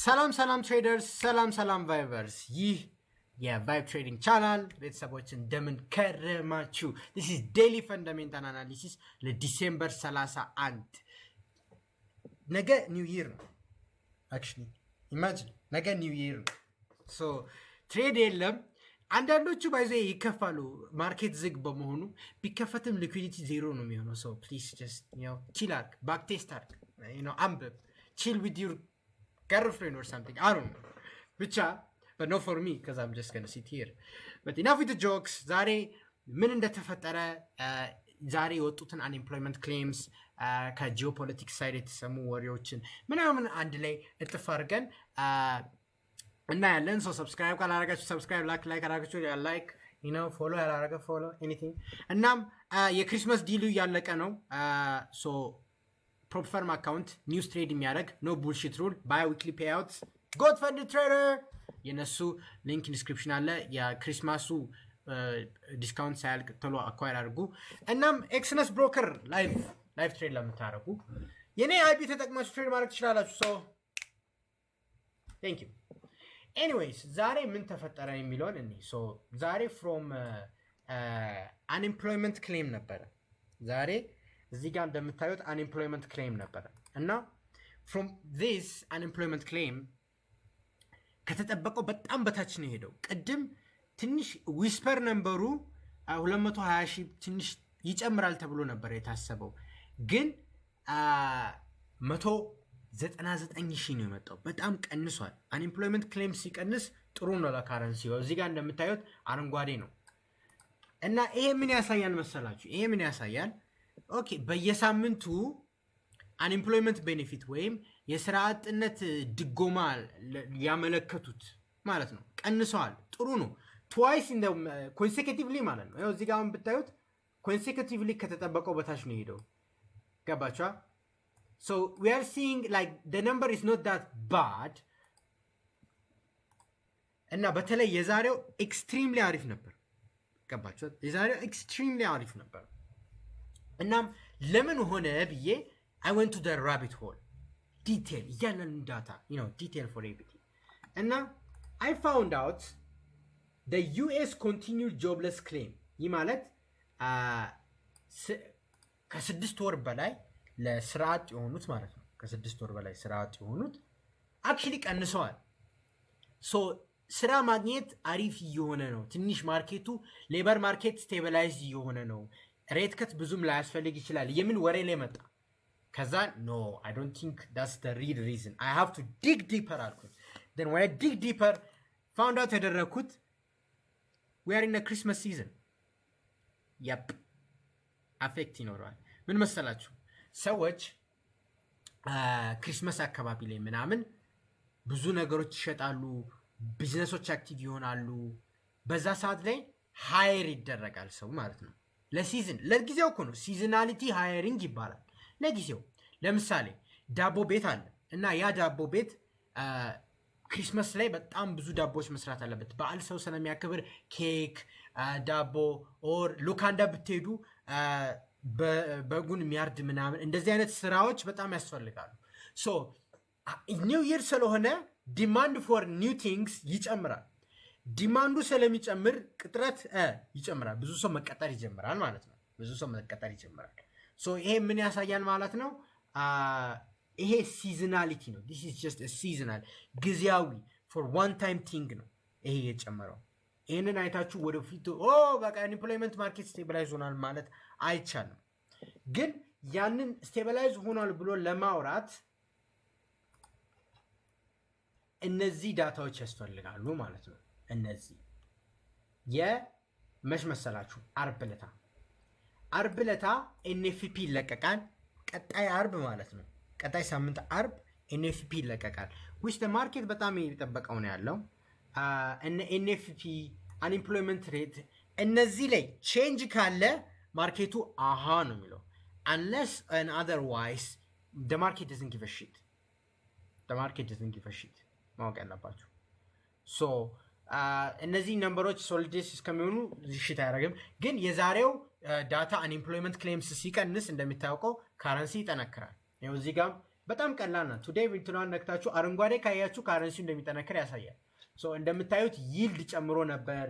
ሰላም ትሬደርስ፣ ሰላም ቫይቨርስ። ይህ የቫይብ ትሬዲንግ ቻናል ቤተሰቦች እንደምን ከረማችሁ? ዲስ ኢዝ ዴይሊ ፈንዳሜንታል አናሊሲስ ለዲሴምበር 31። ነገ ኒው ይር ነው። አክቹሊ ኢማጂን ነገ ኒው ይር ነው። ሶ ትሬድ የለም። አንዳንዶቹ ባይዞ ይከፋሉ ማርኬት ዝግ በመሆኑ። ቢከፈትም ሊኩዊዲቲ ዜሮ ነው የሚሆነው። ሶ ፕሊዝ ጀስት ቺል አርግ፣ ባክ ቴስት አርግ፣ አንብብ፣ ቺል ዊዝ ዩር girlfriend or something. I don't know. But not for me because I'm just gonna sit here. But enough with the jokes. ዛሬ ምን እንደተፈጠረ ዛሬ የወጡትን አንኤምፕሎይመንት ክሌምስ ከጂኦፖለቲክስ ሳይድ የተሰሙ ወሬዎችን ምናምን አንድ ላይ እጥፍ አድርገን እናያለን። ሶ ሰብስክራይብ ካላረጋችሁ ሰብስክራይብ፣ ላይክ አረጋችሁ ላይክ፣ ፎሎ ያላረገ ፎሎ ኤኒቲንግ። እናም የክሪስማስ ዲሉ እያለቀ ነው። ሶ ፕሮፕ ፈርም አካውንት ኒውስ ትሬድ የሚያደርግ ኖ ቡልሺት ሩል ባይ ዊክሊ ፔይአውትስ ጎድ ፈንድ ትሬደር የነሱ ሊንክ ኢንስክሪፕሽን አለ። የክሪስማሱ ዲስካውንት ሳያልቅ ቶሎ አኳይር አድርጉ። እናም ኤክስነስ ብሮከር ላይቭ ትሬድ ለምታደርጉ የኔ አይፒ ተጠቅማችሁ ትሬድ ማድረግ ትችላላችሁ። ሶ ቴንክ ዩ። ኤኒዌይስ ዛሬ ምን ተፈጠረ የሚለውን እኔ ዛሬ ፍሮም አንኤምፕሎይመንት ክሌም ነበረ። ዛሬ እዚህ ጋር እንደምታዩት አንኤምፕሎይመንት ክሌም ነበረ እና ፍሮም ዚስ አንኤምፕሎይመንት ክሌም ከተጠበቀው በጣም በታች ነው የሄደው። ቅድም ትንሽ ዊስፐር ነምበሩ 220 ሺህ ትንሽ ይጨምራል ተብሎ ነበር የታሰበው፣ ግን 199 ሺህ ነው የመጣው። በጣም ቀንሷል። አንኤምፕሎይመንት ክሌም ሲቀንስ ጥሩ ነው ለካረንሲ። እዚህ ጋር እንደምታዩት አረንጓዴ ነው እና ይሄ ምን ያሳያል መሰላችሁ? ይሄ ምን ያሳያል? ኦኬ በየሳምንቱ አንኤምፕሎይመንት ቤኔፊት ወይም የስራ አጥነት ድጎማ ያመለከቱት ማለት ነው ቀንሰዋል። ጥሩ ነው። ትዋይስ እንደ ኮንሴኪቲቭሊ ማለት ነው። ይኸው እዚህ ጋር አሁን ብታዩት ኮንሴኪቲቭሊ ከተጠበቀው በታች ነው ሄደው። ገባችኋ? ሶ ዊ አር ሲይንግ ላይክ ዘ ነምበር ኢዝ ኖት ዳት ባድ እና በተለይ የዛሬው ኤክስትሪምሊ አሪፍ ነበር። ገባችኋ? የዛሬው ኤክስትሪምሊ አሪፍ ነበር። እናም ለምን ሆነ ብዬ I went to the rabbit hole detail እያለን ዳታ detail for everything እና I found out the US continued jobless claim። ይህ ማለት ከ6 ወር በላይ ለስራ አጥ የሆኑት ማለት ነው። ከ6 ወር በላይ ስራ አጥ የሆኑት አክቹሊ ቀንሰዋል። ሶ ስራ ማግኘት አሪፍ እየሆነ ነው። ትንሽ ማርኬቱ ሌበር ማርኬት ስቴቢላይዝ እየሆነ ነው። ሬት ከት ብዙም ላያስፈልግ ይችላል። የምን ወሬ ላይ መጣ? ከዛ ኖ አይ ዶንት ቲንክ ዳትስ ዘ ሪል ሪዝን አይ ሃቭ ቱ ዲግ ዲፐር አልኩት። ን ወይ ዲግ ዲፐር ፋውንድ አውት ያደረግኩት ዊ አር ኢን ክሪስማስ ሲዝን። ያፕ አፌክት ይኖረዋል። ምን መሰላችሁ? ሰዎች ክሪስማስ አካባቢ ላይ ምናምን ብዙ ነገሮች ይሸጣሉ፣ ቢዝነሶች አክቲቭ ይሆናሉ። በዛ ሰዓት ላይ ሃይር ይደረጋል ሰው ማለት ነው። ለሲዝን ለጊዜው እኮ ነው ሲዝናሊቲ ሃየሪንግ ይባላል። ለጊዜው ለምሳሌ ዳቦ ቤት አለ እና ያ ዳቦ ቤት ክሪስማስ ላይ በጣም ብዙ ዳቦዎች መስራት አለበት። በዓል ሰው ስለሚያከብር ኬክ፣ ዳቦ ኦር ሉካንዳ ብትሄዱ በጉን የሚያርድ ምናምን እንደዚህ አይነት ስራዎች በጣም ያስፈልጋሉ። ሶ ኒው ይር ስለሆነ ዲማንድ ፎር ኒው ቲንግስ ይጨምራል። ዲማንዱ ስለሚጨምር ቅጥረት ይጨምራል። ብዙ ሰው መቀጠር ይጀምራል ማለት ነው። ሶ ይሄ ምን ያሳያል ማለት ነው? ይሄ ሲዝናሊቲ ነው። ዲስ ኢዝ ጀስት ሲዝናል ጊዜያዊ ፎር ዋን ታይም ቲንግ ነው ይሄ የጨመረው። ይህንን አይታችሁ ወደፊት በቃ ኢምፕሎይመንት ማርኬት ስቴቢላይዝ ሆኗል ማለት አይቻልም። ግን ያንን ስቴቢላይዝ ሆኗል ብሎ ለማውራት እነዚህ ዳታዎች ያስፈልጋሉ ማለት ነው። እነዚህ የመሽ መሰላችሁ አርብ ለታ ኤንኤፍፒ ይለቀቃል። ቀጣይ አርብ ማለት ነው። ቀጣይ ሳምንት አርብ ኤንኤፍፒ ይለቀቃል። ዊች ማርኬት በጣም የጠበቀው ነው ያለው። ኤንኤፍፒ አንኤምፕሎይመንት ሬት እነዚህ ላይ ቼንጅ ካለ ማርኬቱ አሃ ነው የሚለው። አንለስ and otherwise the market doesn't give a shit ማወቅ ያለባችሁ። ሶ እነዚህ ነምበሮች ሶሊዲስ እስከሚሆኑ ሽት አያደርግም። ግን የዛሬው ዳታ አንኤምፕሎይመንት ክሌምስ ሲቀንስ እንደሚታወቀው ካረንሲ ይጠነክራል። ይኸው እዚህ ጋር በጣም ቀላል ናት። ቱዴይ እንትኗን ነክታችሁ አረንጓዴ ካያችሁ ካረንሲው እንደሚጠነክር ያሳያል። እንደምታዩት ይልድ ጨምሮ ነበር፣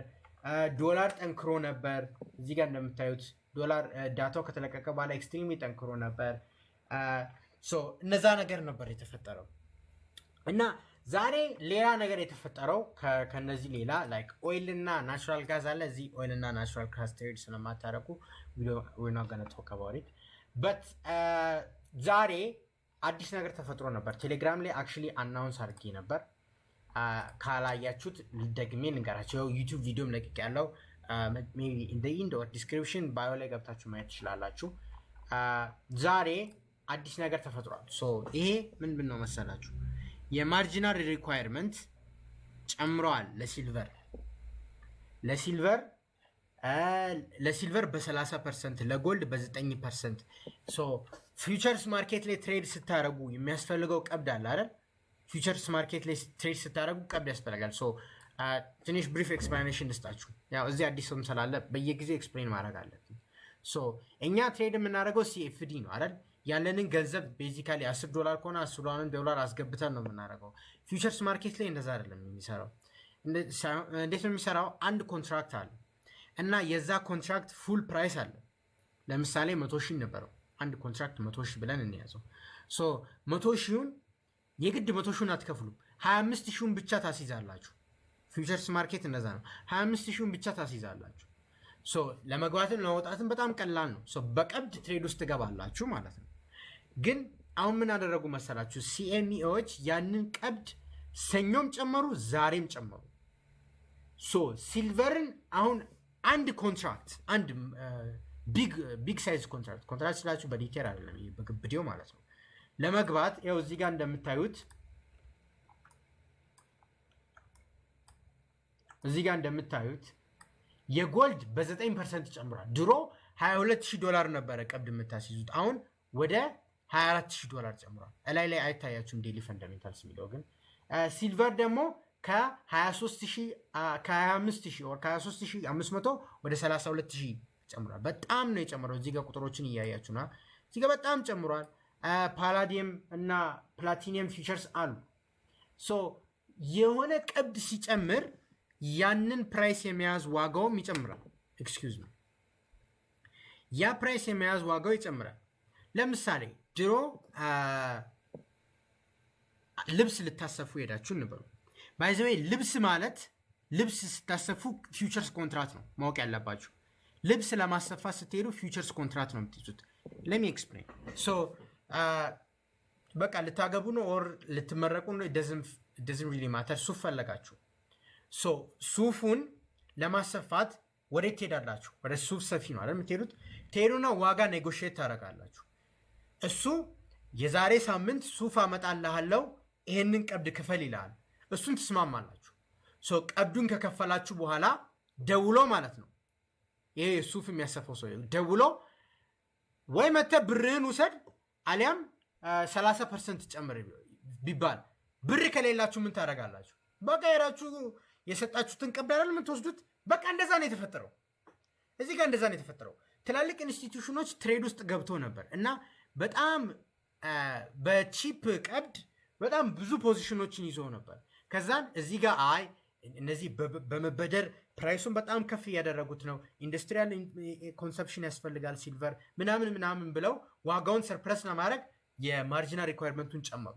ዶላር ጠንክሮ ነበር። እዚህ ጋር እንደምታዩት ዶላር ዳታው ከተለቀቀ በኋላ ኤክስትሪምሊ ጠንክሮ ነበር። እነዛ ነገር ነበር የተፈጠረው እና ዛሬ ሌላ ነገር የተፈጠረው ከነዚህ ሌላ ላይክ ኦይል እና ናቹራል ጋዝ አለ። እዚህ ኦይል እና ናቹራል ጋዝ ትሬድ ስለማታረቁ we're not gonna talk about it but ዛሬ አዲስ ነገር ተፈጥሮ ነበር። ቴሌግራም ላይ አክቹሊ አናውንስ አድርጌ ነበር። ካላያችሁት ደግሜ ልንገራችሁ። ዩቲዩብ ቪዲዮም ለቅቄ ያለው ሜቢ ኢን ዘ ኢንድ ኦር ዲስክሪፕሽን ባዮ ላይ ገብታችሁ ማየት ትችላላችሁ። ዛሬ አዲስ ነገር ተፈጥሯል። ይሄ ምን ነው መሰላችሁ? የማርጂናል ሪኳየርመንት ጨምረዋል ለሲልቨር በ30%፣ ለጎልድ በ9%። ፊውቸርስ ማርኬት ላይ ትሬድ ስታደረጉ የሚያስፈልገው ቀብድ አለ አይደል? ፊውቸርስ ማርኬት ላይ ትሬድ ስታደረጉ ቀብድ ያስፈልጋል። ትንሽ ብሪፍ ኤክስፕላኔሽን ልስጣችሁ። ያው እዚህ አዲስ ሰውም ስላለ በየጊዜው ኤክስፕሌን ማድረግ አለብን። እኛ ትሬድ የምናደርገው ሲኤፍዲ ነው አይደል? ያለንን ገንዘብ ቤዚካሊ $10 ከሆነ $10 አስገብተን ነው የምናደርገው። ፊውቸርስ ማርኬት ላይ እንደዛ አይደለም የሚሰራው። እንዴት ነው የሚሰራው? አንድ ኮንትራክት አለ እና የዛ ኮንትራክት ፉል ፕራይስ አለ። ለምሳሌ 100,000 ነበረው አንድ ኮንትራክት 100,000 ብለን እንያዘው። 100,000ን የግድ 100,000 አትከፍሉም፣ 25,000 ብቻ ታስይዛላችሁ። ፊውቸርስ ማርኬት እንደዛ ነው። 25,000 ብቻ ታስይዛላችሁ። ለመግባትም ለመውጣትም በጣም ቀላል ነው። በቀብድ ትሬድ ውስጥ ትገባላችሁ ማለት ነው። ግን አሁን ምን አደረጉ መሰላችሁ? ሲኤምኢዎች ያንን ቀብድ ሰኞም ጨመሩ፣ ዛሬም ጨመሩ። ሲልቨርን አሁን አንድ ኮንትራክት አንድ ቢግ ሳይዝ ኮንትራክት ስላችሁ በዲቴል አይደለም፣ በግብዴው ማለት ነው። ለመግባት ያው እዚህ ጋር እንደምታዩት የጎልድ በ9% ጨምሯል። ድሮ $22,000 ነበረ ቀብድ የምታስይዙት፣ አሁን ወደ $24,000 ጨምሯል። እላይ ላይ አይታያችሁም ዴሊ ፈንዳሜንታልስ የሚለው ግን። ሲልቨር ደግሞ ከ23,500 ወደ 32,000 ጨምሯል። በጣም ነው የጨምረው። እዚህ ጋር ቁጥሮችን እያያችሁ ና እዚህ ጋር በጣም ጨምሯል። ፓላዲየም እና ፕላቲኒየም ፊቸርስ አሉ። የሆነ ቀብድ ሲጨምር ያንን ፕራይስ የመያዝ ዋጋውም ይጨምራል። ኤክስኪውዝ ሚ፣ ያ ፕራይስ የመያዝ ዋጋው ይጨምራል። ለምሳሌ ድሮ ልብስ ልታሰፉ ሄዳችሁ እንበሉ። ባይ ዘ ዌይ ልብስ ስታሰፉ ፊውቸርስ ኮንትራክት ነው ማወቅ ያለባችሁ። ልብስ ለማሰፋት ስትሄዱ ፊውቸርስ ኮንትራክት ነው የምትይዙት። ለሚ ኤክስፕሌን። በቃ ልታገቡ ነው ኦር ልትመረቁ ነው፣ doesn't really matter። ሱፍ ፈለጋችሁ፣ ሱፉን ለማሰፋት ወዴት ትሄዳላችሁ? ወደ ሱፍ ሰፊ ነው አይደል የምትሄዱት። ትሄዱና ዋጋ ኔጎሽየት ታደርጋላችሁ። እሱ የዛሬ ሳምንት ሱፍ አመጣልሃለሁ ይሄንን ቀብድ ክፈል ይላል። እሱን ትስማማላችሁ። ቀብዱን ከከፈላችሁ በኋላ ደውሎ ማለት ነው ይሄ ሱፍ የሚያሰፈው ሰው ደውሎ ወይ መተህ ብርህን ውሰድ አሊያም 30% ጨምር ቢባል፣ ብር ከሌላችሁ ምን ታደርጋላችሁ? በቃ የራችሁ የሰጣችሁትን ቀብድ አይደል የምትወስዱት። በቃ እንደዛ ነው የተፈጠረው። እዚህ ጋር እንደዛ ነው የተፈጠረው። ትላልቅ ኢንስቲትዩሽኖች ትሬድ ውስጥ ገብተው ነበር እና በጣም በቺፕ ቀብድ በጣም ብዙ ፖዚሽኖችን ይዘው ነበር። ከዛን እዚህ ጋር እነዚህ በመበደር ፕራይሱን በጣም ከፍ እያደረጉት ነው፣ ኢንዱስትሪያል ኮንሰፕሽን ያስፈልጋል ሲልቨር ምናምን ብለው ዋጋውን ሰርፕረስ ለማድረግ የማርጂናል ሪኳየርመንቱን ጨመሩ።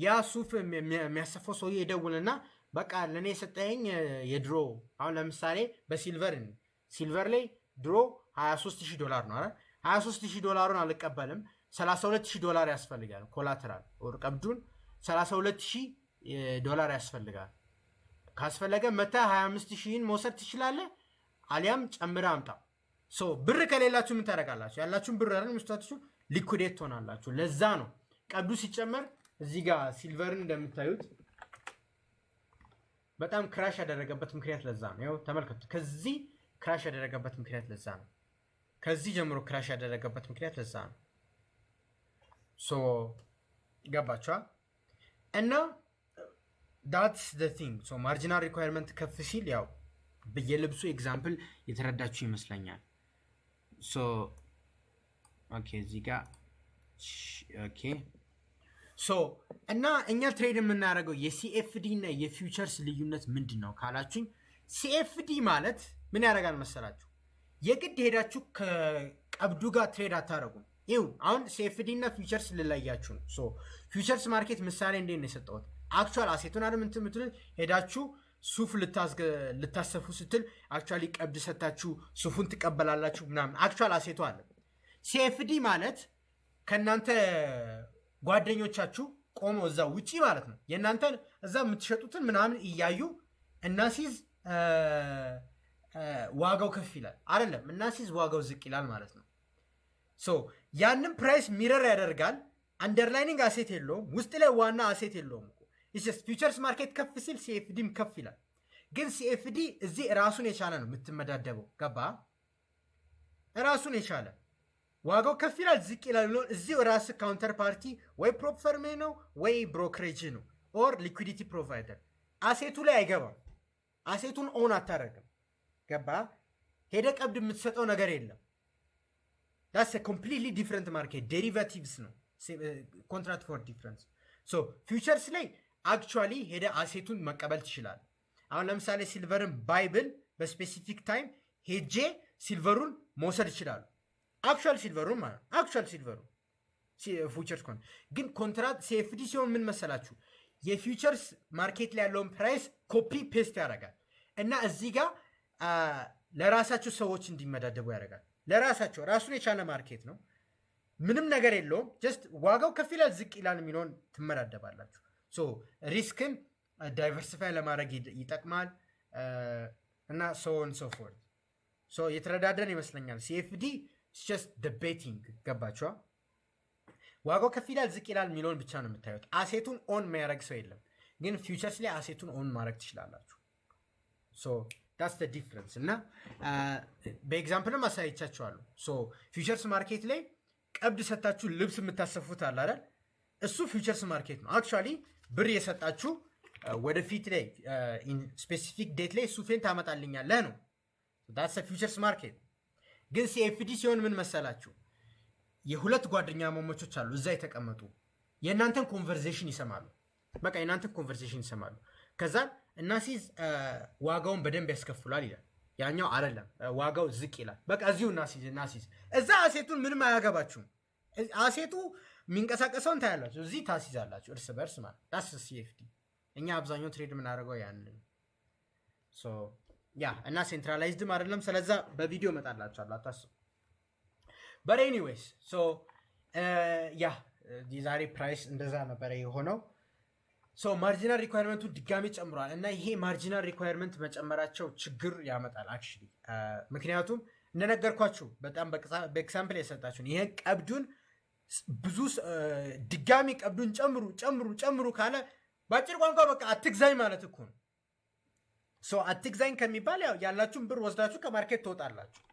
ያ ሱፍ የሚያሰፈው ሰውዬ ይደውልና በቃ ለእኔ የሰጠኝ የድሮ አሁን ለምሳሌ ሲልቨር ላይ ድሮ $23,000 ነው አይደል? $23,000 አልቀበልም፣ $32,000 ያስፈልጋል። ኮላተራል ቀብዱን $32,000 ያስፈልጋል። ካስፈለገ መታ 25,000 መውሰድ ትችላለህ፣ አሊያም ጨምረህ አምጣ። ብር ከሌላችሁ ምን ታደርጋላችሁ? ያላችሁን ብር አይደል መስጣችሁ ሊኩዴት ትሆናላችሁ። ለዛ ነው ቀብዱ ሲጨመር እዚህ ጋር ሲልቨርን እንደምታዩት በጣም ክራሽ ያደረገበት ምክንያት ለዛ ነው። ያው ተመልከቱ። ከዚህ ክራሽ ያደረገበት ምክንያት ለዛ ነው። ከዚህ ጀምሮ ክራሽ ያደረገበት ምክንያት ለዛ ነው። ገባችኋል? እና that's the thing። ማርጂናል ሪኳየርመንት ከፍ ሲል ያው የልብሱ ኤግዛምፕል የተረዳችሁ ይመስለኛል። ኦኬ እዚህ ጋር ኦኬ ሶ እና እኛ ትሬድ የምናደርገው የሲኤፍዲ እና የፊውቸርስ ልዩነት ምንድን ነው ካላችሁኝ፣ ሲኤፍዲ ማለት ምን ያደርጋል መሰላችሁ? የግድ ሄዳችሁ ከቀብዱ ጋር ትሬድ አታደርጉም። ይኸው አሁን ሲኤፍዲ እና ፊውቸርስ ልለያችሁ ነው። ሶ ፊውቸርስ ማርኬት ምሳሌ እንዴት ነው የሰጠሁት? አክቹዋል አሴቱን አይደል የምትሉት፣ ሄዳችሁ ሱፍ ልታሰፉ ስትል አክቹዋሊ ቀብድ ሰታችሁ ሱፉን ትቀበላላችሁ ምናምን፣ አክቹዋል አሴቱ አለ። ሲኤፍዲ ማለት ከእናንተ ጓደኞቻችሁ ቆሞ እዛ ውጪ ማለት ነው የእናንተ እዛ የምትሸጡትን ምናምን እያዩ እናሲዝ ዋጋው ከፍ ይላል አይደለም፣ እናሲዝ ዋጋው ዝቅ ይላል ማለት ነው። ሶ ያንን ፕራይስ ሚረር ያደርጋል። አንደርላይኒንግ አሴት የለውም፣ ውስጥ ላይ ዋና አሴት የለውም። ፊውቸርስ ማርኬት ከፍ ሲል ሲኤፍዲም ከፍ ይላል። ግን ሲኤፍዲ እዚህ ራሱን የቻለ ነው የምትመዳደበው። ገባ? ራሱን የቻለ ዋጋው ከፍ ይላል ዝቅ ይላል ብሎ እዚህ ራስ ካውንተር ፓርቲ ወይ ፕሮፕ ፈርሜ ነው ወይ ብሮክሬጅ ነው ኦር ሊኩዊዲቲ ፕሮቫይደር አሴቱ ላይ አይገባም። አሴቱን ኦን አታደርግም። ገባ? ሄደ ቀብድ የምትሰጠው ነገር የለም። ዳስ ኮምፕሊትሊ ዲፍረንት ማርኬት ዴሪቫቲቭስ ነው፣ ኮንትራክት ፎር ዲፍረንስ። ሶ ፊውቸርስ ላይ አክቹዋሊ ሄደ አሴቱን መቀበል ትችላል። አሁን ለምሳሌ ሲልቨርን ባይብል በስፔሲፊክ ታይም ሄጄ ሲልቨሩን መውሰድ ይችላሉ። አክቹዋል ሲልቨሩን ማለት አክቹዋል ሲልቨሩ ፊውቸርስ ኮን ግን ኮንትራት ሲኤፍዲ ሲሆን ምን መሰላችሁ? የፊውቸርስ ማርኬት ላይ ያለውን ፕራይስ ኮፒ ፔስት ያደርጋል እና እዚህ ጋር ለራሳቸው ሰዎች እንዲመዳደቡ ያደርጋል። ለራሳቸው ራሱን የቻለ ማርኬት ነው፣ ምንም ነገር የለውም። ጀስት ዋጋው ከፍ ይላል ዝቅ ይላል የሚለውን ትመዳደባላችሁ። ሶ ሪስክን ዳይቨርሲፋይ ለማድረግ ይጠቅማል እና ሶን ሶ ፎርት። ሶ የተረዳደን ይመስለኛል። ሲኤፍዲ ጀስት ቤቲንግ ገባችኋ? ዋጋው ከፍ ይላል ዝቅ ይላል የሚለውን ብቻ ነው የምታዩት። አሴቱን ኦን የሚያደርግ ሰው የለም። ግን ፊውቸርስ ላይ አሴቱን ኦን ማድረግ ትችላላችሁ። ሶ ዳትስ ዘ ዲፍረንስ እና በኤግዛምፕልም አሳይቻችኋለሁ። ሶ ፊውቸርስ ማርኬት ላይ ቀብድ ሰጣችሁ ልብስ የምታሰፉት አለ አይደል? እሱ ፊውቸርስ ማርኬት ነው። አክቹዋሊ ብር የሰጣችሁ ወደፊት ላይ ስፔሲፊክ ዴት ላይ ሱፌን ታመጣልኛለህ ነው። ዳትስ ፊውቸርስ ማርኬት። ግን ሲኤፍዲ ሲሆን ምን መሰላችሁ? የሁለት ጓደኛ ማሞቾች አሉ እዛ የተቀመጡ፣ የእናንተን ኮንቨርሴሽን ይሰማሉ። በቃ የእናንተን ኮንቨርሴሽን ይሰማሉ። ከዛ እናሲዝ ዋጋውን በደንብ ያስከፍሏል ይላል። ያኛው አይደለም ዋጋው ዝቅ ይላል። በቃ እዚሁ እናሲዝ እዛ አሴቱን ምንም አያገባችሁም። አሴቱ የሚንቀሳቀሰውን ታያላችሁ፣ እዚህ ታሲዛላችሁ እርስ በርስ ማለት ዳስ ሲኤፍዲ። እኛ አብዛኛው ትሬድ የምናደርገው ያንን ያ እና ሴንትራላይዝድም አይደለም። ስለዛ በቪዲዮ እመጣላችኋለሁ አታስቡ። በት ኤኒዌይስ ያ የዛሬ ፕራይስ እንደዛ ነበረ የሆነው። ማርጂናል ሪኳየርመንቱ ድጋሚ ጨምሯል እና ይሄ ማርጂናል ሪኳየርመንት መጨመራቸው ችግር ያመጣል አክቹዋሊ። ምክንያቱም እንደነገርኳችሁ በጣም በኤግዛምፕል የሰጣችሁን ይሄ ቀብዱን ብዙ ድጋሚ ቀብዱን ጨምሩ ካለ በአጭር ቋንቋ በቃ አትግዛኝ ማለት እኮ ነው። አትግዛኝ ከሚባል ያው ያላችሁን ብር ወስዳችሁ ከማርኬት ትወጣላችሁ፣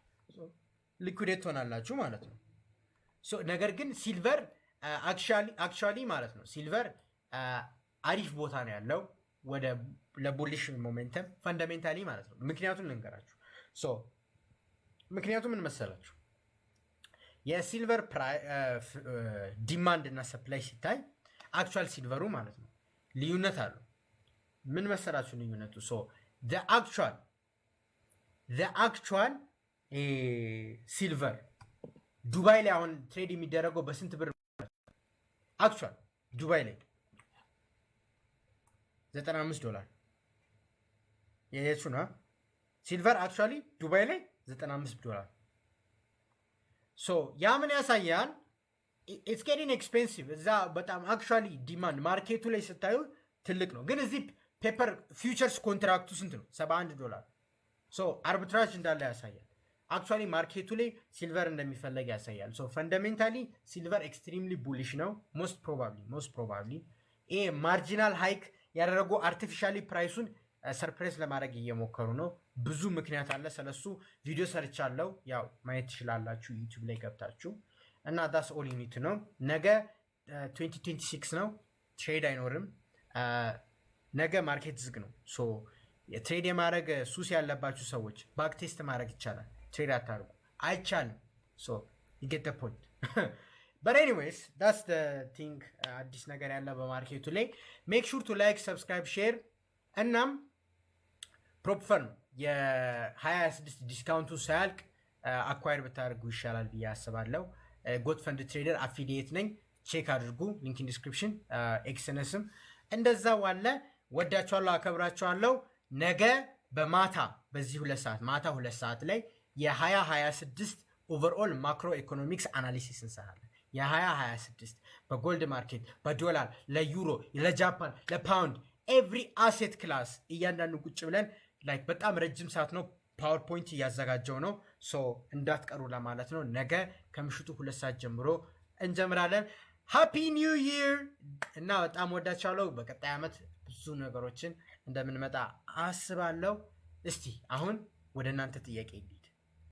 ሊኩዴት ትሆናላችሁ ማለት ነው። ነገር ግን ሲልቨር አክቹዋሊ ማለት ነው ሲልቨር አሪፍ ቦታ ነው ያለው ወደ ለቡሊሽ ሞሜንተም ፈንዳሜንታሊ ማለት ነው። ምክንያቱም ልንገራችሁ። ምክንያቱም ምን መሰላችሁ? የሲልቨር ዲማንድ እና ሰፕላይ ሲታይ አክቹዋል ሲልቨሩ ማለት ነው ልዩነት አለው። ምን መሰላችሁ ልዩነቱ? አክቹዋል ሲልቨር ዱባይ ላይ አሁን ትሬድ የሚደረገው በስንት ብር? አክቹዋል ዱባይ ላይ $95 የየሱ ነው ሲልቨር አክቹዋሊ ዱባይ ላይ $95። ያ ምን ያሳያል? ኢትስ ጌቲንግ ኤክስፔንሲቭ። እዛ በጣም አክቹዋሊ ዲማንድ ማርኬቱ ላይ ስታዩ ትልቅ ነው፣ ግን እዚህ ፔፐር ፊውቸርስ ኮንትራክቱ ስንት ነው? $71። አርቢትራጅ እንዳለ ያሳያል። አክቹዋሊ ማርኬቱ ላይ ሲልቨር እንደሚፈለግ ያሳያል። ፈንዳሜንታሊ ሲልቨር ኤክስትሪምሊ ቡሊሽ ነው። ሞስት ፕሮባብሊ ይሄ ማርጂናል ሃይክ ያደረጉ አርቲፊሻሊ ፕራይሱን ሰርፕሬስ ለማድረግ እየሞከሩ ነው። ብዙ ምክንያት አለ። ስለሱ ቪዲዮ ሰርቻለሁ፣ ያው ማየት ትችላላችሁ ዩቲዩብ ላይ ገብታችሁ እና ዳስ ኦል ዩኒት ነው። ነገ 2026 ነው፣ ትሬድ አይኖርም። ነገ ማርኬት ዝግ ነው። ትሬድ የማድረግ ሱስ ያለባችሁ ሰዎች ባክ ቴስት ማድረግ ይቻላል። ትሬድ አታርጉ፣ አይቻልም። ይጌት ፖይንት። but anyways that's the thing አዲስ ነገር ያለ በማርኬቱ ላይ make sure to like subscribe share እናም ፕሮፕፈርም የ26 ዲስካውንቱ ሳያልቅ አኳየር ብታደርጉ ይሻላል ብዬ አስባለሁ። ጎት ፈንድ ትሬደር አፊሊየት ነኝ፣ ቼክ አድርጉ። ሊንክ ኢን ዲስክሪፕሽን። ኤክስነስም እንደዛ ዋለ። ወዳችኋለሁ፣ አከብራችኋለሁ። ነገ በማታ በዚህ 2 ሰዓት ማታ 2 ሰዓት ላይ የ2026 ኦቨርኦል ማክሮ ኢኮኖሚክስ አናሊሲስ እንሰራለን። የ2026 በጎልድ ማርኬት፣ በዶላር፣ ለዩሮ፣ ለጃፓን፣ ለፓውንድ ኤቭሪ አሴት ክላስ እያንዳንዱ ቁጭ ብለን ላይክ በጣም ረጅም ሰዓት ነው። ፓወርፖይንት እያዘጋጀው ነው። ሶ እንዳትቀሩ ለማለት ነው። ነገ ከምሽቱ 2 ሰዓት ጀምሮ እንጀምራለን። ሃፒ ኒው ይር እና በጣም ወዳችኋለሁ። በቀጣይ ዓመት ብዙ ነገሮችን እንደምንመጣ አስባለሁ። እስቲ አሁን ወደ እናንተ ጥያቄ